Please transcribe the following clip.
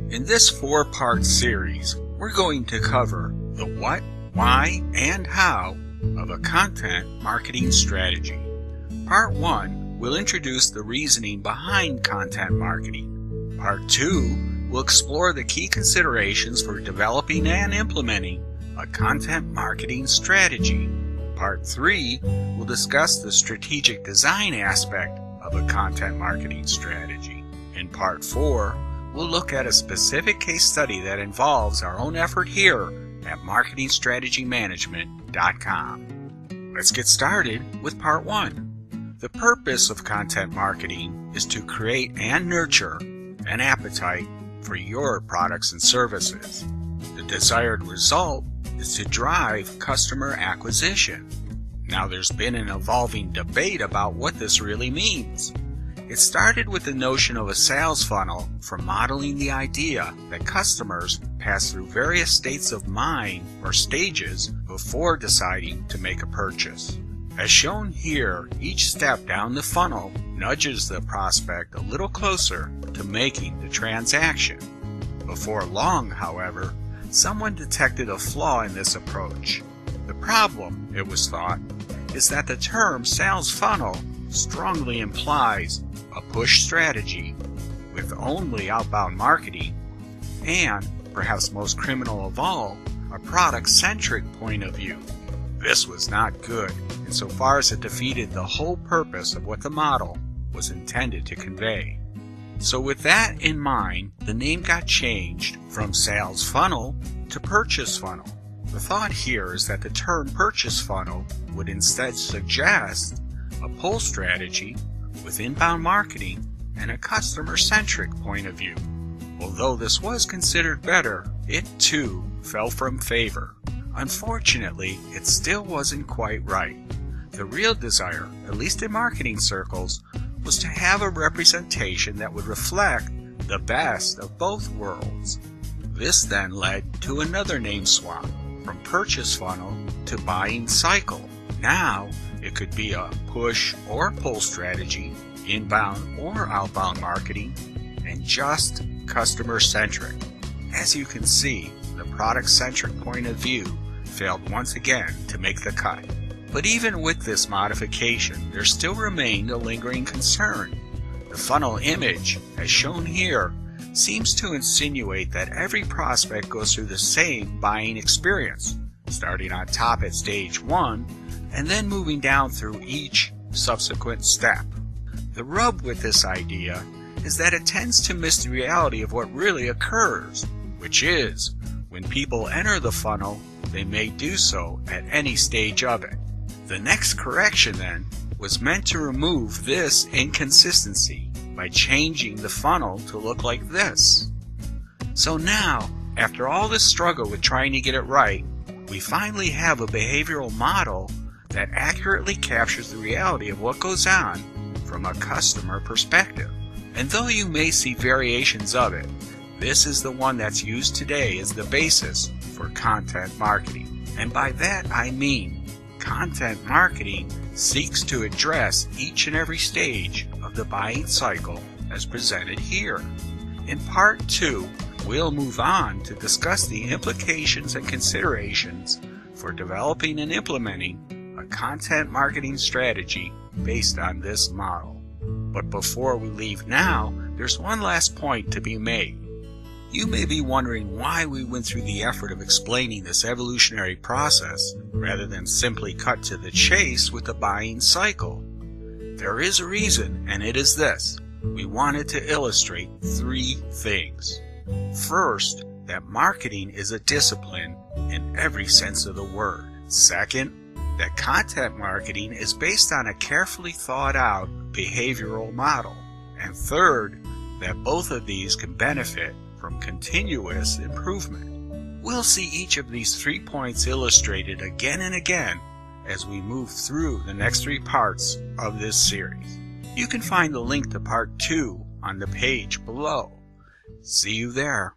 In this 4-part series, we're going to cover the what, why, and how of a content marketing strategy. Part 1 will introduce the reasoning behind content marketing. Part 2 will explore the key considerations for developing and implementing a content marketing strategy. Part 3 will discuss the strategic design aspect of a content marketing strategy. In Part 4, we'll look at a specific case study that involves our own effort here at marketingstrategymanagement.com. Let's get started with Part 1. The purpose of content marketing is to create and nurture an appetite for your products and services. The desired result is to drive customer acquisition. Now, there's been an evolving debate about what this really means. It started with the notion of a sales funnel for modeling the idea that customers pass through various states of mind or stages before deciding to make a purchase. As shown here, each step down the funnel nudges the prospect a little closer to making the transaction. Before long, however, someone detected a flaw in this approach. The problem, it was thought, is that the term sales funnel strongly implies a push strategy with only outbound marketing and, perhaps most criminal of all, a product-centric point of view. This was not good insofar as it defeated the whole purpose of what the model was intended to convey. So with that in mind, the name got changed from sales funnel to purchase funnel. The thought here is that the term purchase funnel would instead suggest a pull strategy with inbound marketing and a customer-centric point of view. Although this was considered better, it too fell from favor. Unfortunately, it still wasn't quite right. The real desire, at least in marketing circles, was to have a representation that would reflect the best of both worlds. This then led to another name swap, from purchase funnel to buying cycle. Now, it could be a push or pull strategy, inbound or outbound marketing, and just customer-centric. As you can see, the product-centric point of view failed once again to make the cut. But even with this modification, there still remained a lingering concern. The funnel image, as shown here, seems to insinuate that every prospect goes through the same buying experience, starting on top at stage 1 and then moving down through each subsequent step. The rub with this idea is that it tends to miss the reality of what really occurs, which is, when people enter the funnel, they may do so at any stage of it. The next correction, then, was meant to remove this inconsistency by changing the funnel to look like this. So now, after all this struggle with trying to get it right, we finally have a behavioral model that accurately captures the reality of what goes on from a customer perspective. And though you may see variations of it, this is the one that's used today as the basis for content marketing. And by that I mean content marketing seeks to address each and every stage of the buying cycle as presented here. In Part 2, we'll move on to discuss the implications and considerations for developing and implementing a content marketing strategy based on this model. But before we leave now, there's one last point to be made. You may be wondering why we went through the effort of explaining this evolutionary process rather than simply cut to the chase with the buying cycle. There is a reason, and it is this. We wanted to illustrate 3 things. First, that marketing is a discipline in every sense of the word. Second, that content marketing is based on a carefully thought out behavioral model. And third, that both of these can benefit from continuous improvement. We'll see each of these 3 points illustrated again and again as we move through the next 3 parts of this series. You can find the link to Part 2 on the page below. See you there.